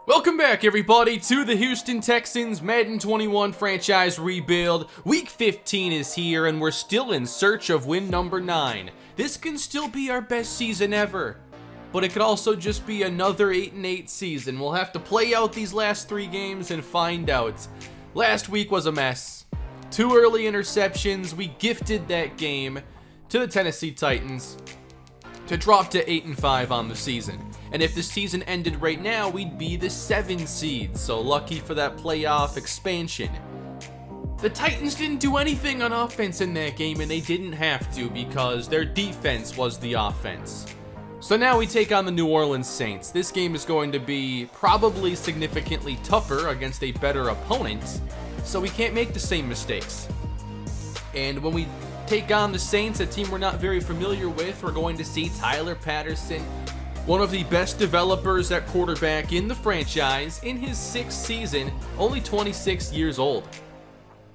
Welcome back, everybody, to the Houston Texans Madden 21 franchise rebuild. Week 15 is here, and we're still in search of win number 9. This can still be our best season ever, but it could also just be another 8-8 season. We'll have to play out these last 3 games and find out. Last week was a mess. 2 early interceptions. We gifted that game to the Tennessee Titans to drop to 8-5 on the season. And if the season ended right now, we'd be the 7 seed, so lucky for that playoff expansion. The Titans didn't do anything on offense in that game, and they didn't have to because their defense was the offense. So now we take on the New Orleans Saints. This game is going to be probably significantly tougher against a better opponent, so we can't make the same mistakes. And when we take on the Saints, a team we're not very familiar with, we're going to see Tyler Patterson, one of the best developers at quarterback in the franchise, in his 6th season, only 26 years old.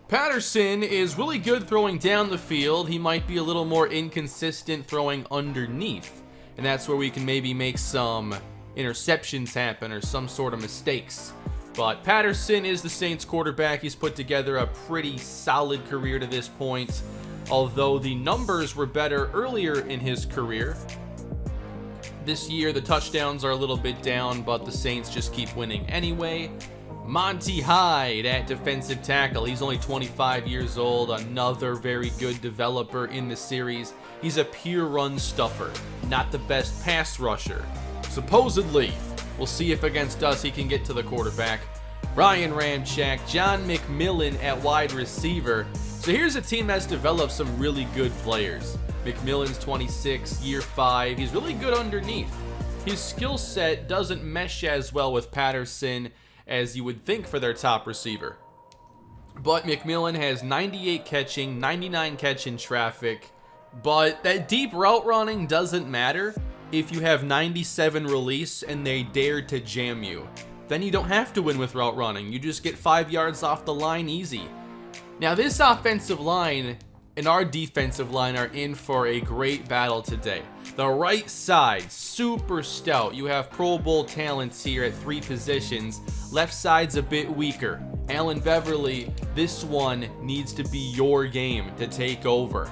Patterson is really good throwing down the field. He might be a little more inconsistent throwing underneath, and that's where we can maybe make some interceptions happen or some sort of mistakes. But Patterson is the Saints quarterback. He's put together a pretty solid career to this point, although the numbers were better earlier in his career. This year, the touchdowns are a little bit down, but the Saints just keep winning anyway. Monty Hyde at defensive tackle. He's only 25 years old, another very good developer in the series. He's a pure run stuffer, not the best pass rusher. Supposedly, we'll see if against us he can get to the quarterback. Ryan Ramczyk, John McMillan at wide receiver. So here's a team that's developed some really good players. McMillan's 26, year 5. He's really good underneath. His skill set doesn't mesh as well with Patterson as you would think for their top receiver. But McMillan has 98 catching, 99 catch in traffic. But that deep route running doesn't matter if you have 97 release and they dare to jam you. Then you don't have to win with route running. You just get 5 yards off the line easy. Now this offensive line and our defensive line are in for a great battle today. The right side, super stout. You have Pro Bowl talents here at 3 positions. Left side's a bit weaker. Allen Beverly, this one needs to be your game to take over.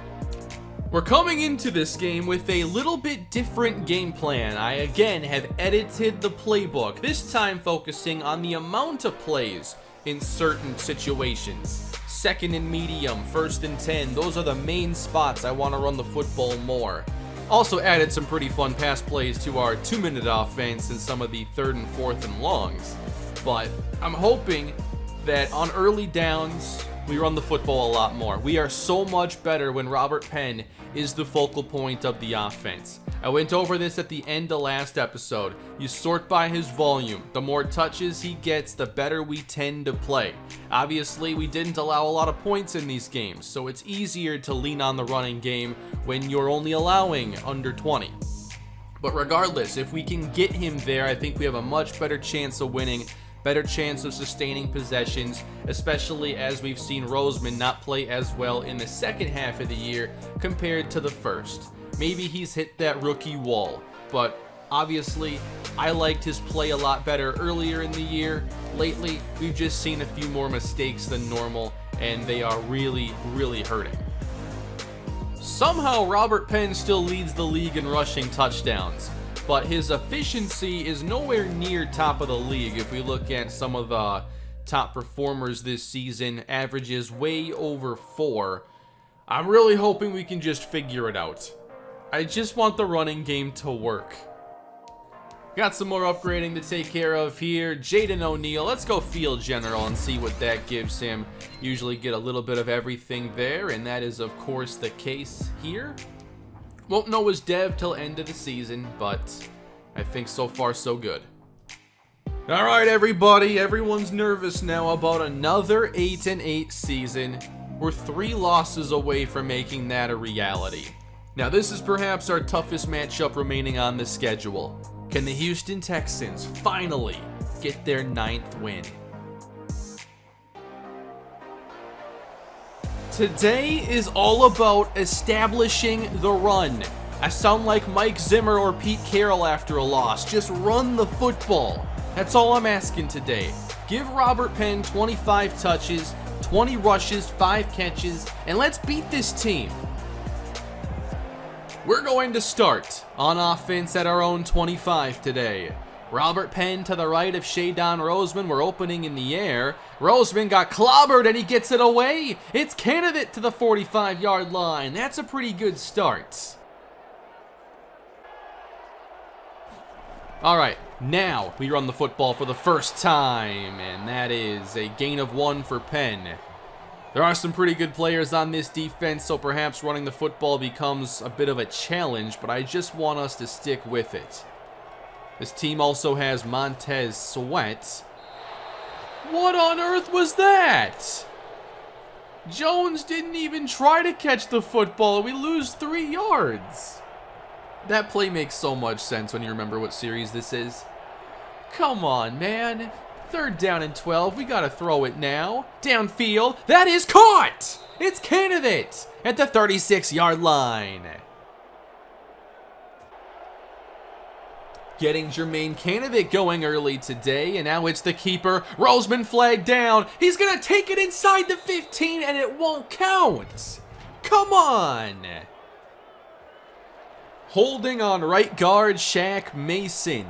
We're coming into this game with a little bit different game plan. I again have edited the playbook, this time focusing on the amount of plays in certain situations. 2nd and medium, 1st and 10, those are the main spots I want to run the football more. Also added some pretty fun pass plays to our 2-minute offense and some of the 3rd and 4th and longs. But I'm hoping that on early downs, we run the football a lot more. We are so much better when Robert Penn is the focal point of the offense. I went over this at the end of last episode. You sort by his volume. The more touches he gets, the better we tend to play. Obviously, we didn't allow a lot of points in these games, so it's easier to lean on the running game when you're only allowing under 20. But regardless, if we can get him there, I think we have a much better chance of winning, better chance of sustaining possessions, especially as we've seen Roseman not play as well in the second half of the year compared to the first. Maybe he's hit that rookie wall, but obviously I liked his play a lot better earlier in the year. Lately, we've just seen a few more mistakes than normal, and they are really hurting. Somehow Robert Penn still leads the league in rushing touchdowns, but his efficiency is nowhere near top of the league. If we look at some of the top performers this season, averages way over 4. I'm really hoping we can just figure it out. I just want the running game to work. Got some more upgrading to take care of here. Jaden O'Neal, let's go field general and see what that gives him. Usually get a little bit of everything there, and that is of course the case here. Won't know his dev till end of the season, but I think so far so good. Alright everybody, everyone's nervous now about another 8-8 season. We're 3 losses away from making that a reality. Now this is perhaps our toughest matchup remaining on the schedule. Can the Houston Texans finally get their 9th win? Today is all about establishing the run. I sound like Mike Zimmer or Pete Carroll after a loss. Just run the football. That's all I'm asking today. Give Robert Penn 25 touches, 20 rushes, 5 catches, and let's beat this team. We're going to start on offense at our own 25 today. Robert Penn to the right of Shadon Roseman. We're opening in the air. Roseman got clobbered and he gets it away. It's candidate to the 45-yard line. That's a pretty good start. All right, now we run the football for the first time, and that is a gain of 1 for Penn. There are some pretty good players on this defense, so perhaps running the football becomes a bit of a challenge, but I just want us to stick with it. This team also has Montez Sweat. What on earth was that? Jones didn't even try to catch the football. We lose 3 yards. That play makes so much sense when you remember what series this is. Come on, man. 3rd down and 12. We gotta throw it now. Downfield. That is caught! It's candidate at the 36-yard line. Getting Jermaine Candidate going early today, and now it's the keeper. Roseman flagged down. He's gonna take it inside the 15, and it won't count. Come on. Holding on right guard Shaq Mason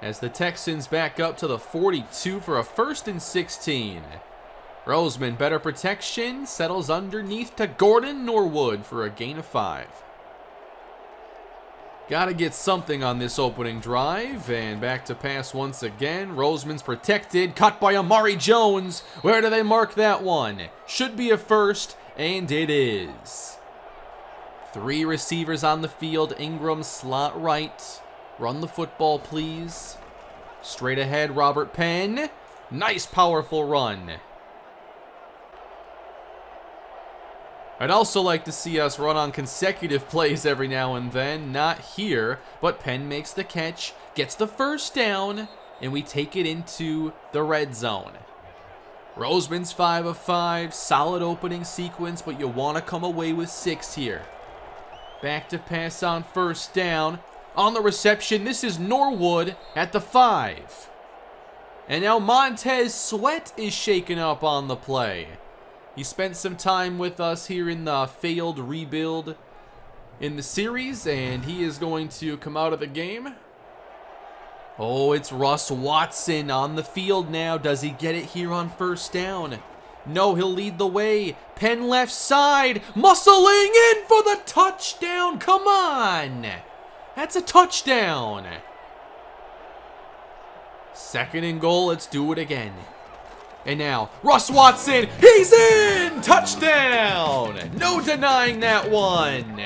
as the Texans back up to the 42 for a 1st and 16. Roseman, better protection, settles underneath to Gordon Norwood for a gain of 5. Gotta get something on this opening drive, and back to pass once again. Roseman's protected, cut by Amari Jones. Where do they mark that one? Should be a 1st, and it is. 3 receivers on the field. Ingram slot right. Run the football, please. Straight ahead, Robert Penn. Nice, powerful run. I'd also like to see us run on consecutive plays every now and then. Not here, but Penn makes the catch, gets the 1st down, and we take it into the red zone. Roseman's 5 of 5. Solid opening sequence, but you want to come away with 6 here. Back to pass on 1st down. On the reception, this is Norwood at the 5. And now Montez Sweat is shaken up on the play. He spent some time with us here in the failed rebuild in the series, and he is going to come out of the game. Oh, it's Russ Watson on the field now. Does he get it here on 1st down? No, he'll lead the way. Penn left side, muscling in for the touchdown. Come on. That's a touchdown. 2nd and goal, let's do it again. And now, Russ Watson, he's in! Touchdown! No denying that one.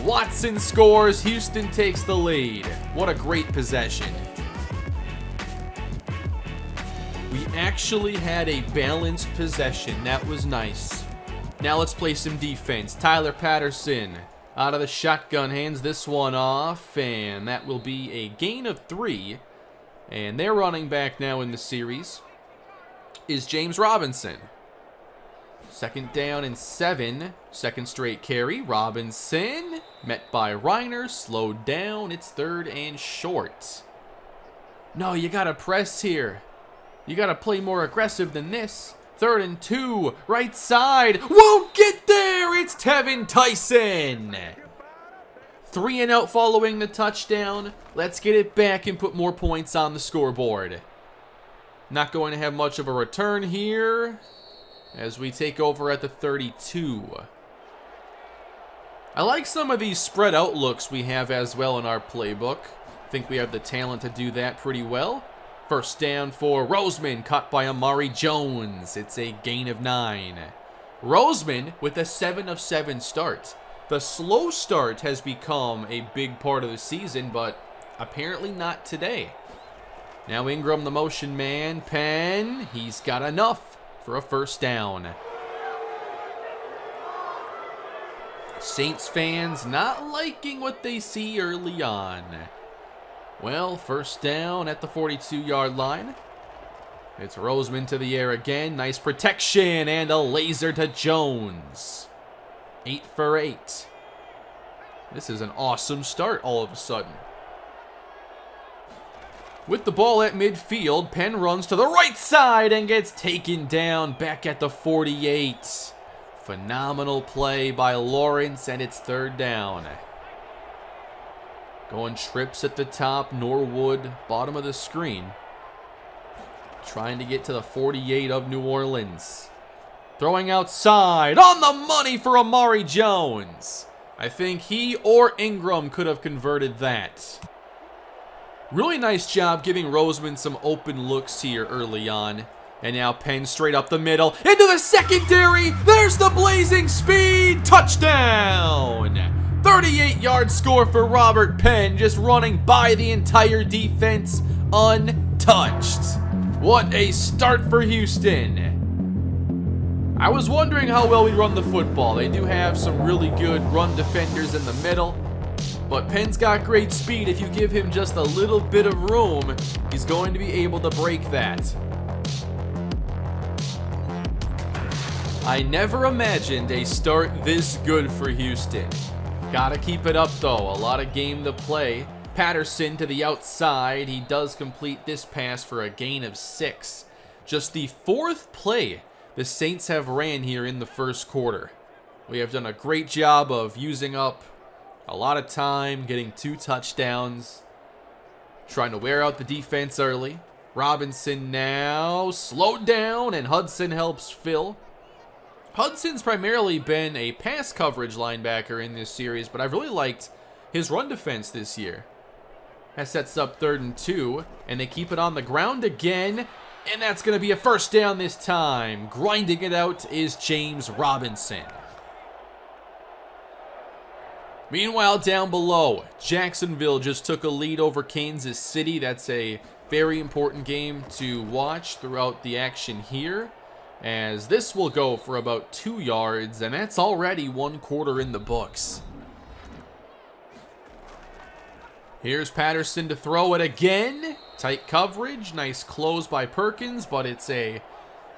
Watson scores, Houston takes the lead. What a great possession. We actually had a balanced possession. That was nice. Now let's play some defense. Tyler Patterson out of the shotgun hands this one off, and that will be a gain of 3. And their running back now in the series is James Robinson. 2nd down and 7. 2nd straight carry. Robinson met by Reiner. Slowed down. It's 3rd and short. No, you gotta press here. You gotta play more aggressive than this. 3rd and 2. Right side. Won't get there. It's Tevin Tyson. 3 and out following the touchdown. Let's get it back and put more points on the scoreboard. Not going to have much of a return here as we take over at the 32. I like some of these spread out looks we have as well in our playbook. I think we have the talent to do that pretty well. 1st down for Roseman, cut by Amari Jones. It's a gain of 9. Roseman with a 7 of 7 start. The slow start has become a big part of the season, but apparently not today. Now Ingram, the motion man. Penn, he's got enough for a 1st down. Saints fans not liking what they see early on. Well, 1st down at the 42-yard line. It's Roseman to the air again. Nice protection and a laser to Jones. 8 for 8. This is an awesome start all of a sudden. With the ball at midfield, Penn runs to the right side and gets taken down back at the 48. Phenomenal play by Lawrence, and it's third down. Going trips at the top, Norwood, bottom of the screen. Trying to get to the 48 of New Orleans. Throwing outside, on the money for Amari Jones. I think he or Ingram could have converted that. Really nice job giving Roseman some open looks here early on. And now Penn straight up the middle, into the secondary. There's the blazing speed. Touchdown. 38-yard score for Robert Penn, just running by the entire defense untouched. What a start for Houston. I was wondering how well we run the football. They do have some really good run defenders in the middle. But Penn's got great speed. If you give him just a little bit of room, he's going to be able to break that. I never imagined a start this good for Houston. Gotta keep it up though. A lot of game to play. Patterson to the outside. He does complete this pass for a gain of 6. Just the 4th play the Saints have ran here in the first quarter. We have done a great job of using up a lot of time, getting 2 touchdowns, trying to wear out the defense early. Robinson now slowed down, and Hudson helps Phil. Hudson's primarily been a pass coverage linebacker in this series, but I've really liked his run defense this year. That sets up 3rd and 2, and they keep it on the ground again, and that's going to be a first down this time. Grinding it out is James Robinson. Meanwhile, down below, Jacksonville just took a lead over Kansas City. That's a very important game to watch throughout the action here, as this will go for about 2 yards, and that's already 1 quarter in the books. Here's Patterson to throw it again. Tight coverage, nice close by Perkins, but it's a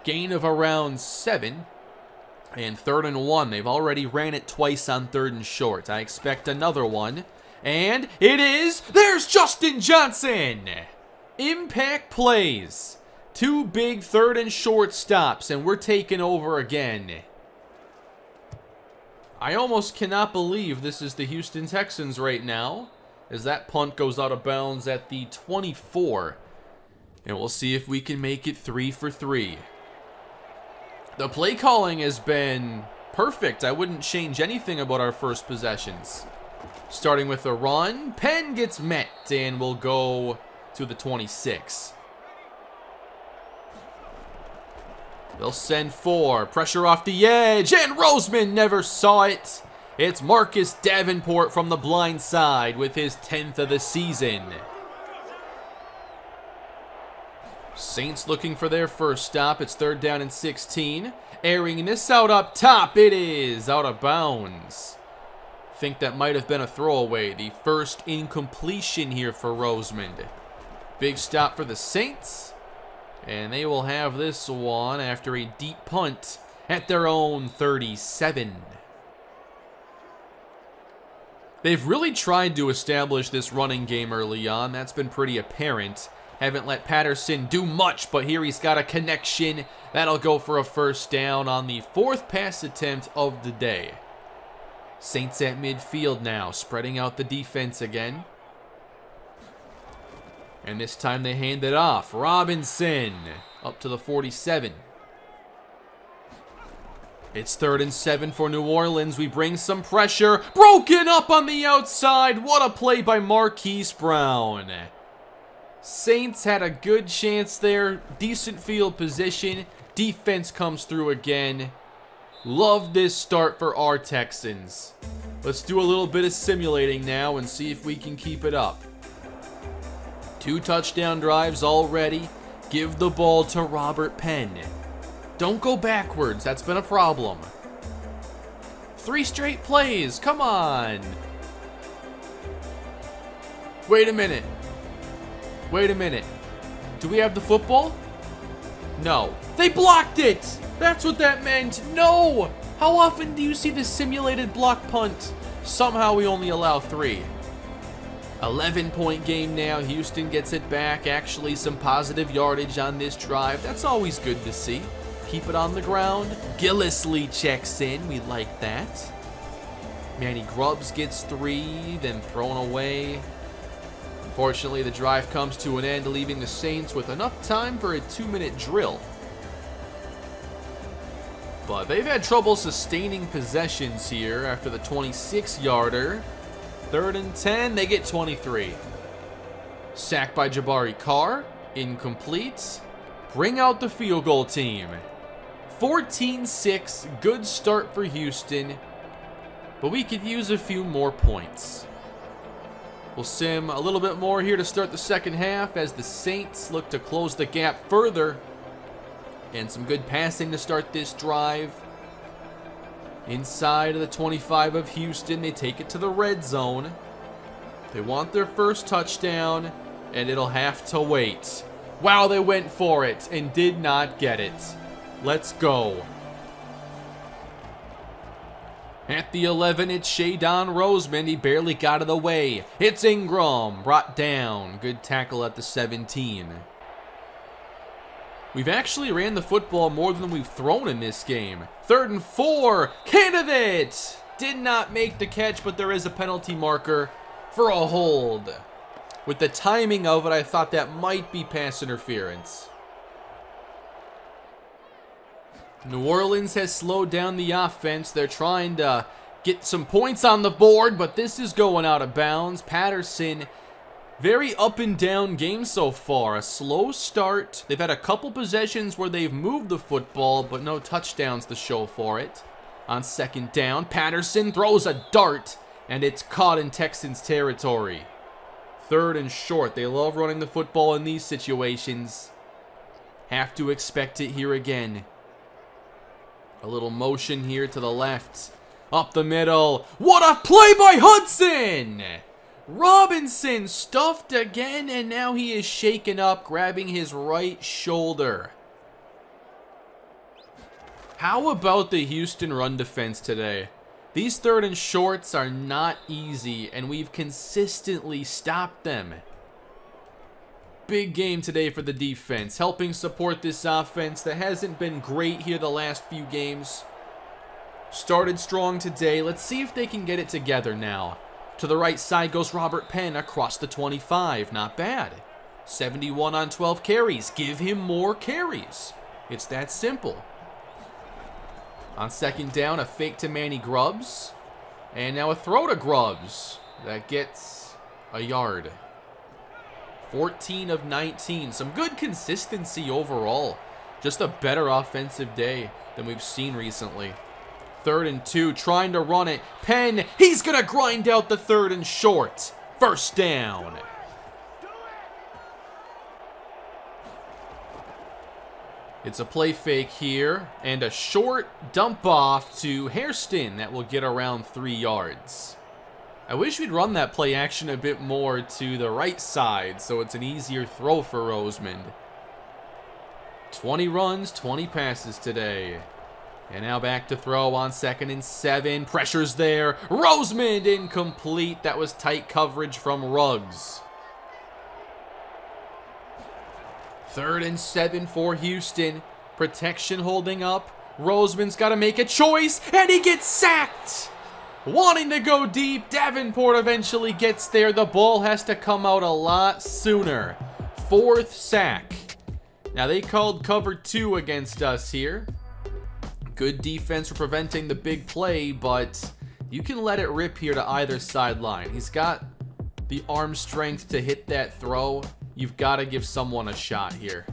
gain of around 7. And 3rd and 1. They've already ran it twice on 3rd and short. I expect another one. And it is. There's Justin Johnson. Impact plays. 2 big 3rd and short stops, and we're taking over again. I almost cannot believe this is the Houston Texans right now, as that punt goes out of bounds at the 24. And we'll see if we can make it 3 for 3. The play calling has been perfect. I wouldn't change anything about our first possessions. Starting with a run, Penn gets met and will go to the 26. They'll send 4. Pressure off the edge, and Roseman never saw it. It's Marcus Davenport from the blind side with his 10th of the season. Saints looking for their first stop. It's 3rd down and 16. Airing this out up top. It is out of bounds. Think that might have been a throwaway. The first incompletion here for Rosemond. Big stop for the Saints. And they will have this one after a deep punt at their own 37. They've really tried to establish this running game early on. That's been pretty apparent. Haven't let Patterson do much, but here he's got a connection. That'll go for a first down on the 4th pass attempt of the day. Saints at midfield now, spreading out the defense again. And this time they hand it off. Robinson up to the 47. It's 3rd and 7 for New Orleans. We bring some pressure. Broken up on the outside. What a play by Marquise Brown. Saints had a good chance there. Decent field position. Defense comes through again. Love this start for our Texans. Let's do a little bit of simulating now and see if we can keep it up. 2 touchdown drives already. Give the ball to Robert Penn. Don't go backwards. That's been a problem. 3 straight plays. Come on. Wait a minute. Wait a minute. Do we have the football? No. They blocked it! That's what that meant. No! How often do you see the simulated block punt? Somehow we only allow 3. 11-point game now. Houston gets it back. Actually, some positive yardage on this drive. That's always good to see. Keep it on the ground. Gillislee checks in. We like that. Manny Grubbs gets 3, then thrown away. Unfortunately, the drive comes to an end, leaving the Saints with enough time for a 2-minute drill. But they've had trouble sustaining possessions here after the 26-yarder. 3rd and 10, they get 23. Sacked by Jabari Carr. Incomplete. Bring out the field goal team. 14-6, good start for Houston. But we could use a few more points. We'll sim a little bit more here to start the second half as the Saints look to close the gap further. And some good passing to start this drive. Inside of the 25 of Houston, they take it to the red zone. They want their first touchdown, and it'll have to wait. Wow, they went for it and did not get it. Let's go. At the 11, it's Shadon Roseman. He barely got out of the way. It's Ingram, brought down. Good tackle at the 17. We've actually ran the football more than we've thrown in this game. 3rd and 4, candidate! Did not make the catch, but there is a penalty marker for a hold. With the timing of it, I thought that might be pass interference. New Orleans has slowed down the offense. They're trying to get some points on the board, but this is going out of bounds. Patterson, very up and down game so far. A slow start. They've had a couple possessions where they've moved the football, but no touchdowns to show for it. On 2nd down, Patterson throws a dart, and it's caught in Texans territory. 3rd and short. They love running the football in these situations. Have to expect it here again. A little motion here to the left. Up the middle. What a play by Hudson! Robinson stuffed again, and now he is shaken up, grabbing his right shoulder. How about the Houston run defense today? These 3rd and shorts are not easy, and we've consistently stopped them. Big game today for the defense, helping support this offense that hasn't been great here the last few games. Started strong today. Let's see if they can get it together now. To the right side goes Robert Penn across the 25. Not bad. 71 on 12 carries. Give him more carries. It's that simple. On 2nd down, a fake to Manny Grubbs. And now a throw to Grubbs. That gets a yard. 14 of 19. Some good consistency overall. Just a better offensive day than we've seen recently. 3rd and 2, trying to run it. Penn, he's going to grind out the 3rd and short. 1st down. It's a play fake here, and a short dump off to Hairston that will get around 3 yards. I wish we'd run that play action a bit more to the right side, so it's an easier throw for Roseman. 20 runs, 20 passes today. And now back to throw on 2nd and 7. Pressure's there. Roseman incomplete. That was tight coverage from Ruggs. 3rd and 7 for Houston. Protection holding up. Roseman's got to make a choice, and he gets sacked. Wanting to go deep. Davenport eventually gets there. The ball has to come out a lot sooner. 4th sack. Now they called cover 2 against us here. Good defense for preventing the big play, but you can let it rip here to either sideline. He's got the arm strength to hit that throw. You've got to give someone a shot here.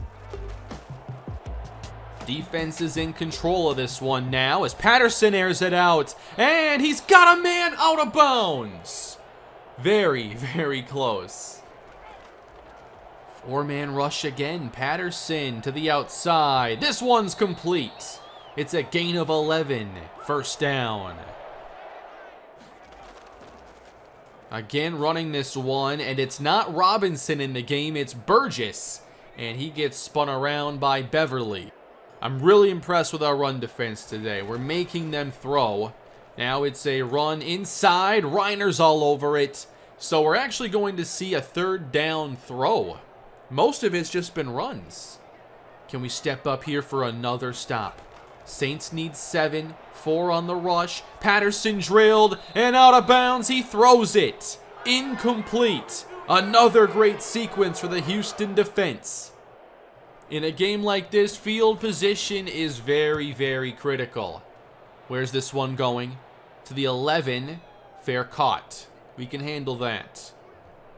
Defense is in control of this one now as Patterson airs it out, and he's got a man out of bounds. Very, very close. 4-man rush again. Patterson to the outside. This one's complete. It's a gain of 11. 1st down. Again running this one, and it's not Robinson in the game, it's Burgess. And he gets spun around by Beverly. I'm really impressed with our run defense today. We're making them throw. Now it's a run inside. Reiner's all over it. So we're actually going to see a third down throw. Most of it's just been runs. Can we step up here for another stop? Saints need 7, 4 on the rush. Patterson drilled and out of bounds. He throws it. Incomplete. Another great sequence for the Houston defense. In a game like this, field position is very, very critical. Where's this one going? To the 11. Fair caught. We can handle that.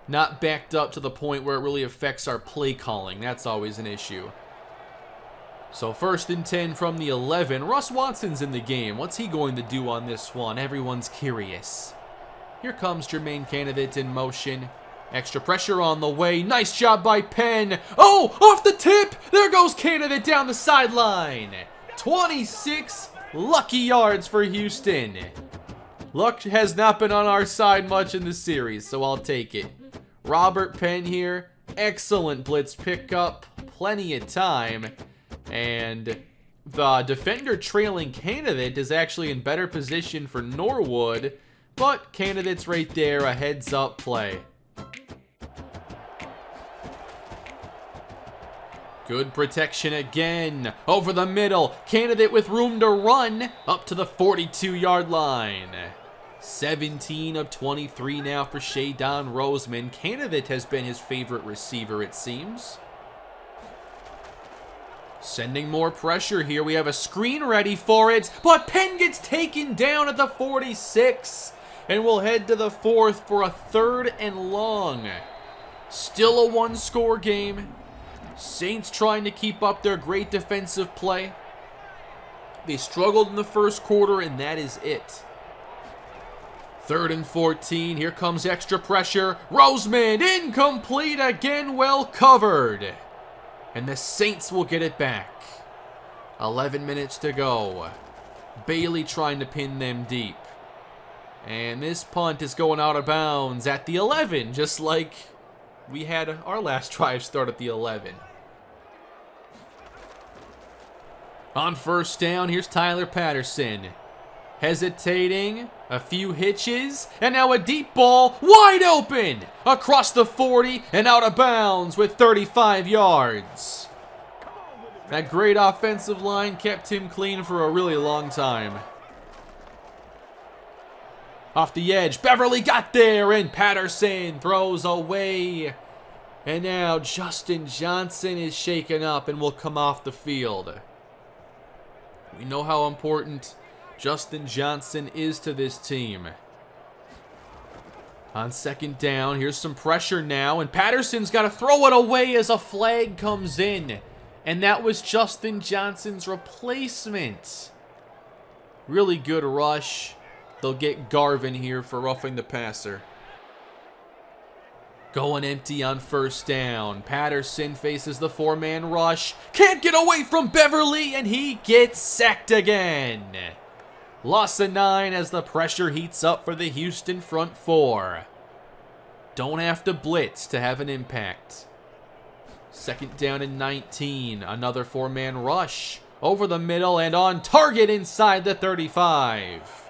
Not backed up to the point where it really affects our play calling. That's always an issue. So 1st and 10 from the 11. Russ Watson's in the game. What's he going to do on this one? Everyone's curious. Here comes Jermaine Candidate in motion. Extra pressure on the way. Nice job by Penn. Oh, off the tip. There goes Candidate down the sideline. 26 lucky yards for Houston. Luck has not been on our side much in the series, so I'll take it. Robert Penn here. Excellent blitz pickup. Plenty of time. And the defender trailing Candidate is actually in better position for Norwood. But Candidate's right there. A heads-up play. Good protection again. Over the middle. Candidate with room to run. Up to the 42-yard line. 17 of 23 now for Shadon Roseman. Candidate has been his favorite receiver, it seems. Sending more pressure here. We have a screen ready for it. But Penn gets taken down at the 46. And we'll head to the 4th for a 3rd and long. Still a one-score game. Saints trying to keep up their great defensive play. They struggled in the first quarter, and that is it. 3rd and 14. Here comes extra pressure. Roseman incomplete again, well covered. And the Saints will get it back. 11 minutes to go. Bailey trying to pin them deep. And this punt is going out of bounds at the 11, just like we had our last drive start at the 11. On 1st down, here's Tyler Patterson. Hesitating, a few hitches, and now a deep ball, wide open, across the 40 and out of bounds with 35 yards. That great offensive line kept him clean for a really long time. Off the edge, Beverly got there, and Patterson throws away. And now Justin Johnson is shaken up and will come off the field. We know how important Justin Johnson is to this team. On 2nd down, here's some pressure now, and Patterson's got to throw it away as a flag comes in. And that was Justin Johnson's replacement. Really good rush. They'll get Garvin here for roughing the passer. Going empty on 1st down. Patterson faces the 4-man rush. Can't get away from Beverly, and he gets sacked again. Loss of 9 as the pressure heats up for the Houston front 4. Don't have to blitz to have an impact. 2nd down and 19. Another 4-man rush. Over the middle and on target inside the 35.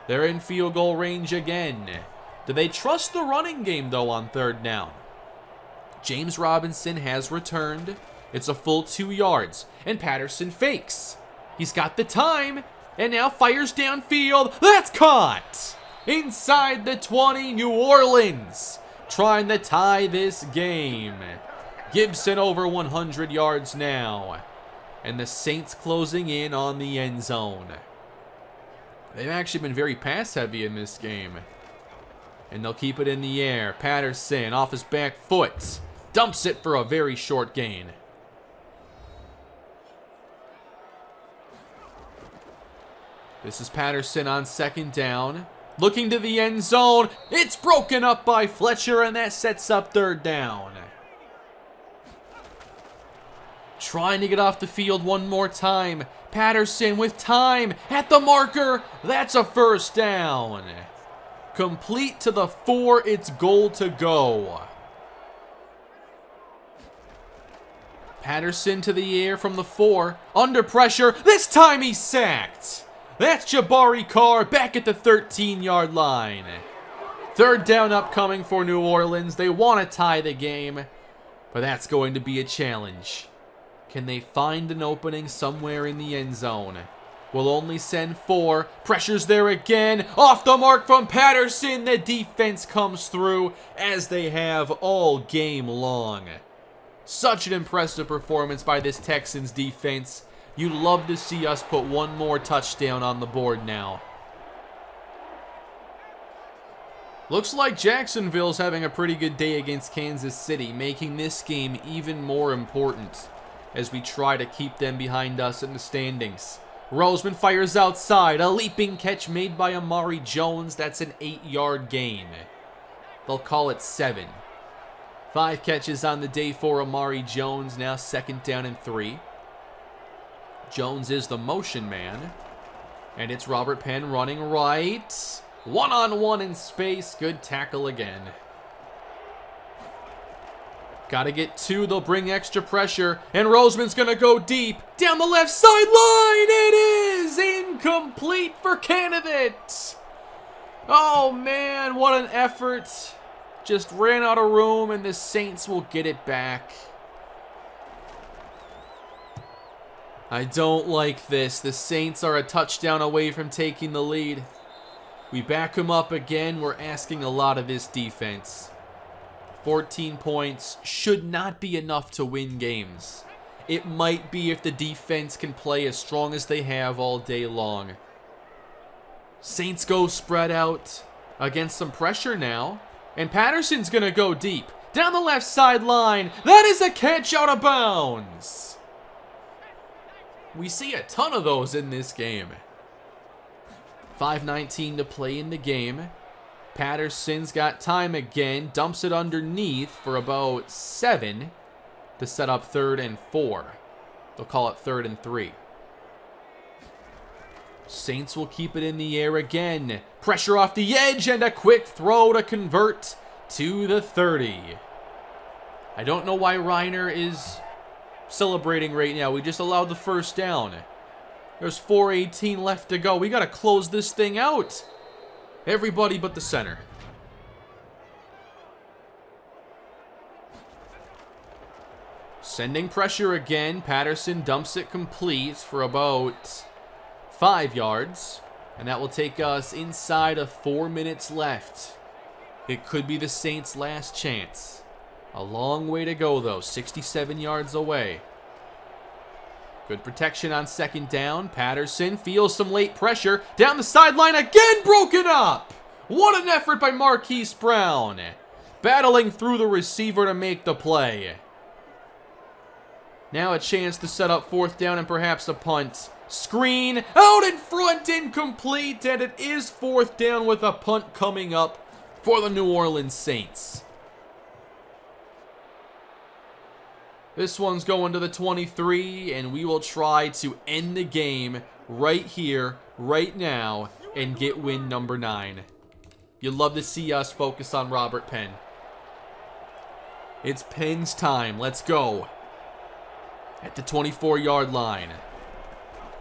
They're in field goal range again. Do they trust the running game, though, on 3rd down? James Robinson has returned. It's a full 2 yards, and Patterson fakes. He's got the time, and now fires downfield. That's caught! Inside the 20, New Orleans trying to tie this game. Gibson over 100 yards now, and the Saints closing in on the end zone. They've actually been very pass-heavy in this game. And they'll keep it in the air. Patterson off his back foot. Dumps it for a very short gain. This is Patterson on 2nd down. Looking to the end zone. It's broken up by Fletcher, and that sets up 3rd down. Trying to get off the field one more time. Patterson with time at the marker. That's a 1st down. Complete to the 4, it's goal to go. Patterson to the air from the 4. Under pressure. This time he's sacked. That's Jabari Carr back at the 13-yard line. Third down upcoming for New Orleans. They want to tie the game, but that's going to be a challenge. Can they find an opening somewhere in the end zone? Will only send 4. Pressure's there again. Off the mark from Patterson. The defense comes through as they have all game long. Such an impressive performance by this Texans defense. You'd love to see us put one more touchdown on the board now. Looks like Jacksonville's having a pretty good day against Kansas City, making this game even more important as we try to keep them behind us in the standings. Roseman fires outside. A leaping catch made by Amari Jones. That's an 8-yard gain. They'll call it 7. 5 catches on the day for Amari Jones. Now 2nd down and 3. Jones is the motion man. And it's Robert Penn running right. One-on-one in space. Good tackle again. Got to get 2. They'll bring extra pressure. And Roseman's going to go deep. Down the left sideline. It is incomplete for Candidate. Oh, man. What an effort. Just ran out of room, and the Saints will get it back. I don't like this. The Saints are a touchdown away from taking the lead. We back them up again. We're asking a lot of this defense. 14 points should not be enough to win games. It might be if the defense can play as strong as they have all day long. Saints go spread out against some pressure now. And Patterson's going to go deep. Down the left sideline. That is a catch out of bounds. We see a ton of those in this game. 5:19 to play in the game. Patterson's got time again. Dumps it underneath for about 7 to set up 3rd and 4. They'll call it 3rd and 3. Saints will keep it in the air again. Pressure off the edge and a quick throw to convert to the 30. I don't know why Reiner is celebrating right now. We just allowed the first down. There's 4:18 left to go. We got to close this thing out. Everybody but the center. Sending pressure again. Patterson dumps it complete for about 5 yards. And that will take us inside of 4 minutes left. It could be the Saints' last chance. A long way to go, though. 67 yards away. Good protection on 2nd down. Patterson feels some late pressure. Down the sideline again, broken up. What an effort by Marquise Brown. Battling through the receiver to make the play. Now a chance to set up 4th down and perhaps a punt. Screen out in front, incomplete, and it is 4th down with a punt coming up for the New Orleans Saints. This one's going to the 23, and we will try to end the game right here, right now, and get win number 9. You'd love to see us focus on Robert Penn. It's Penn's time. Let's go. At the 24-yard line.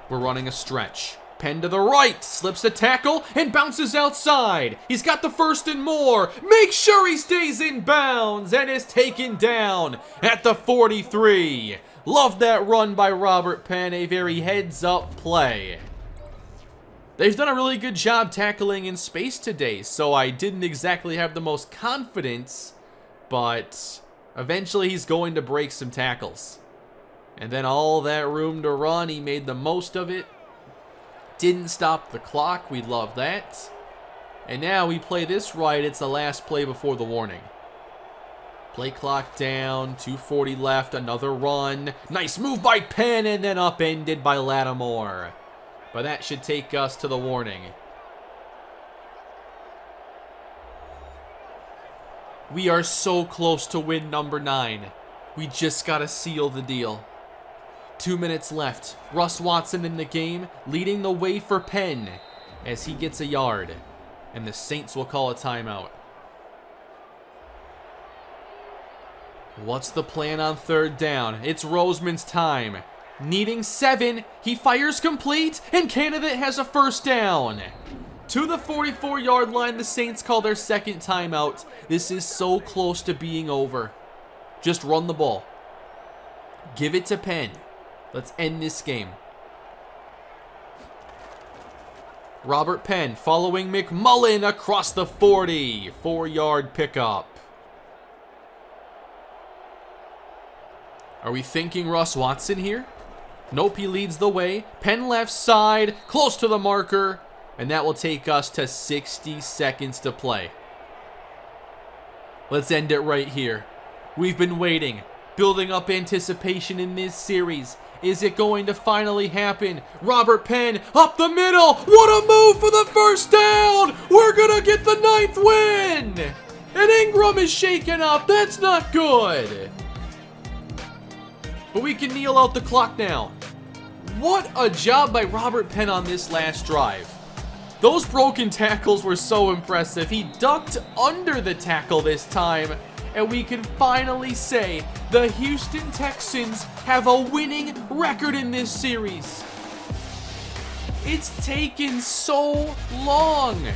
We're running a stretch. Penn to the right, slips a tackle, and bounces outside. He's got the 1st and more. Make sure he stays in bounds and is taken down at the 43. Love that run by Robert Penn, a very heads-up play. They've done a really good job tackling in space today, so I didn't exactly have the most confidence, but eventually he's going to break some tackles. And then all that room to run, he made the most of it. Didn't stop the clock. We love that. And now we play this right. It's the last play before the warning. Play clock down. 2:40 left. Another run. Nice move by Penn and then upended by Lattimore. But that should take us to the warning. We are so close to win number 9. We just got to seal the deal. 2 minutes left. Russ Watson in the game, leading the way for Penn as he gets a yard. And the Saints will call a timeout. What's the plan on 3rd down? It's Roseman's time. Needing 7, he fires complete, and Candidate has a 1st down. To the 44-yard line, the Saints call their second timeout. This is so close to being over. Just run the ball. Give it to Penn. Let's end this game. Robert Penn following McMullen across the 40. 4-yard pickup. Are we thinking Russ Watson here? Nope, he leads the way. Penn left side, close to the marker. And that will take us to 60 seconds to play. Let's end it right here. We've been waiting, building up anticipation in this series. Is it going to finally happen? Robert Penn up the middle. What a move for the first down. We're going to get the 9th win. And Ingram is shaken up. That's not good. But we can kneel out the clock now. What a job by Robert Penn on this last drive. Those broken tackles were so impressive. He ducked under the tackle this time, and we can finally say the Houston Texans have a winning record in this series. It's taken so long.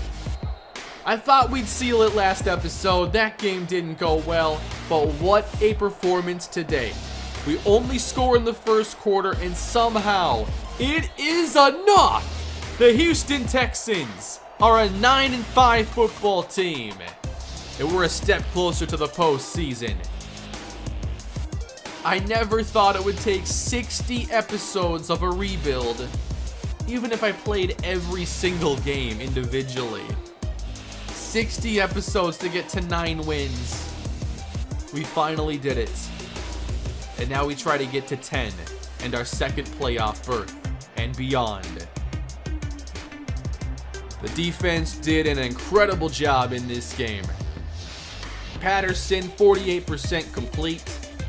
I thought we'd seal it last episode. That game didn't go well, but what a performance today. We only score in the first quarter, and somehow it is enough. The Houston Texans are a 9-5 football team, and we're a step closer to the postseason. I never thought it would take 60 episodes of a rebuild, even if I played every single game individually. 60 episodes to get to 9 wins. We finally did it. And now we try to get to 10 and our second playoff berth and beyond. The defense did an incredible job in this game. Patterson, 48% complete.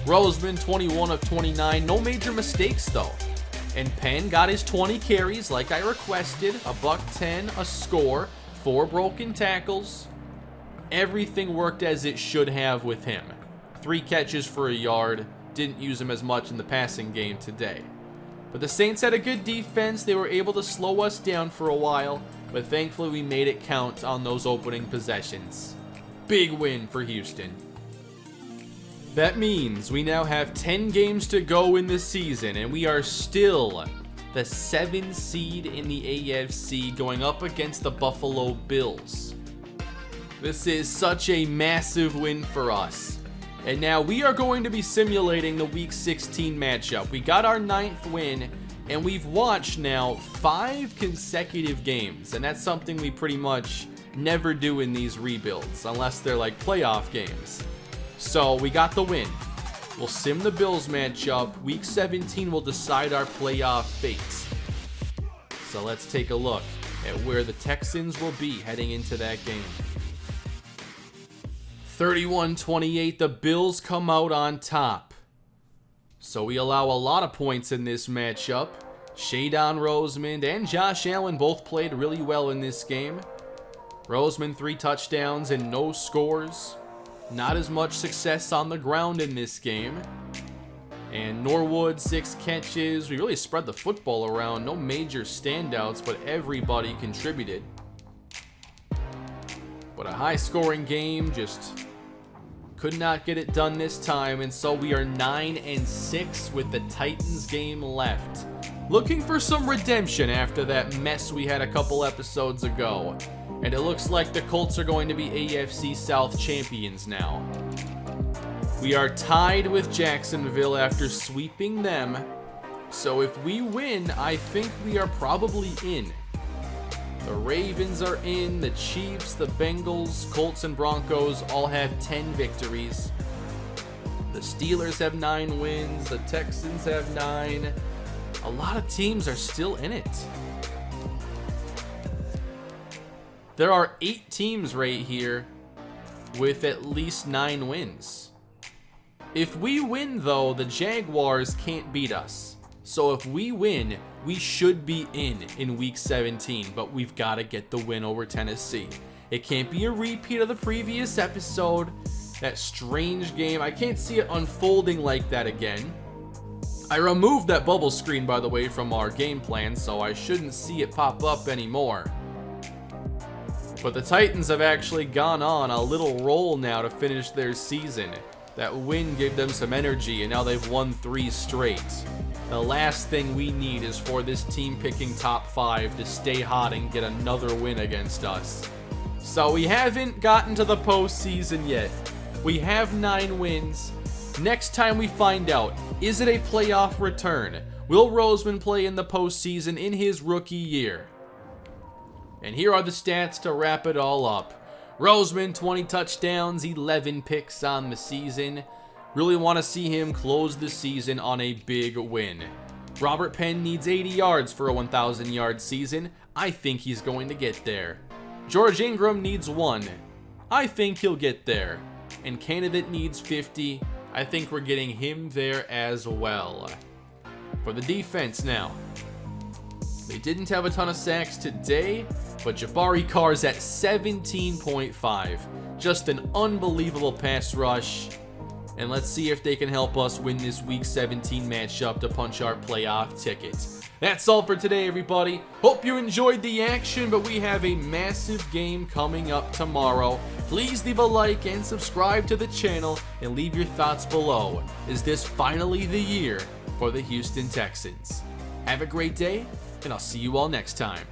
Roseman, 21 of 29. No major mistakes, though. And Penn got his 20 carries like I requested. A $110, a score, 4 broken tackles. Everything worked as it should have with him. 3 catches for a yard. Didn't use him as much in the passing game today. But the Saints had a good defense. They were able to slow us down for a while, but thankfully we made it count on those opening possessions. Big win for Houston. That means we now have 10 games to go in the season, and we are still the 7 seed in the AFC going up against the Buffalo Bills. This is such a massive win for us. And now we are going to be simulating the Week 16 matchup. We got our 9th win, and we've watched now 5 consecutive games. And that's something we pretty much never do in these rebuilds, unless they're like playoff games. So we got the win. We'll sim the Bills matchup. Week 17 will decide our playoff fates. So let's take a look at where the Texans will be heading into that game. 31-28, the Bills come out on top. So we allow a lot of points in this matchup. Shadon Roseman and Josh Allen both played really well in this game. Roseman 3 touchdowns and no scores. Not as much success on the ground in this game. And Norwood 6 catches. We really spread the football around. No major standouts, but everybody contributed. But a high-scoring game, just could not get it done this time, and so we are 9-6 with the Titans game left. Looking for some redemption after that mess we had a couple episodes ago. And it looks like the Colts are going to be AFC South champions now. We are tied with Jacksonville after sweeping them. So if we win, I think we are probably in. The Ravens are in, the Chiefs, the Bengals, Colts, and Broncos all have 10 victories. The Steelers have 9 wins, the Texans have 9. A lot of teams are still in it. There are 8 teams right here with at least 9 wins. If we win, though, the Jaguars can't beat us. So if we win, we should be in Week 17, but we've got to get the win over Tennessee. It can't be a repeat of the previous episode. That strange game. I can't see it unfolding like that again. I removed that bubble screen, by the way, from our game plan, so I shouldn't see it pop up anymore. But the Titans have actually gone on a little roll now to finish their season. That win gave them some energy, and now they've won 3 straight. The last thing we need is for this team picking top 5 to stay hot and get another win against us. So we haven't gotten to the postseason yet. We have 9 wins. Next time we find out, is it a playoff return? Will Roseman play in the postseason in his rookie year? And here are the stats to wrap it all up. Roseman, 20 touchdowns, 11 picks on the season. Really want to see him close the season on a big win. Robert Penn needs 80 yards for a 1,000-yard season. I think he's going to get there. George Ingram needs 1. I think he'll get there. And Candidate needs 50. I think we're getting him there as well. For the defense now. They didn't have a ton of sacks today, but Jabari Carr's at 17.5. Just an unbelievable pass rush. And let's see if they can help us win this Week 17 matchup to punch our playoff ticket. That's all for today, everybody. Hope you enjoyed the action, but we have a massive game coming up tomorrow. Please leave a like and subscribe to the channel and leave your thoughts below. Is this finally the year for the Houston Texans? Have a great day, and I'll see you all next time.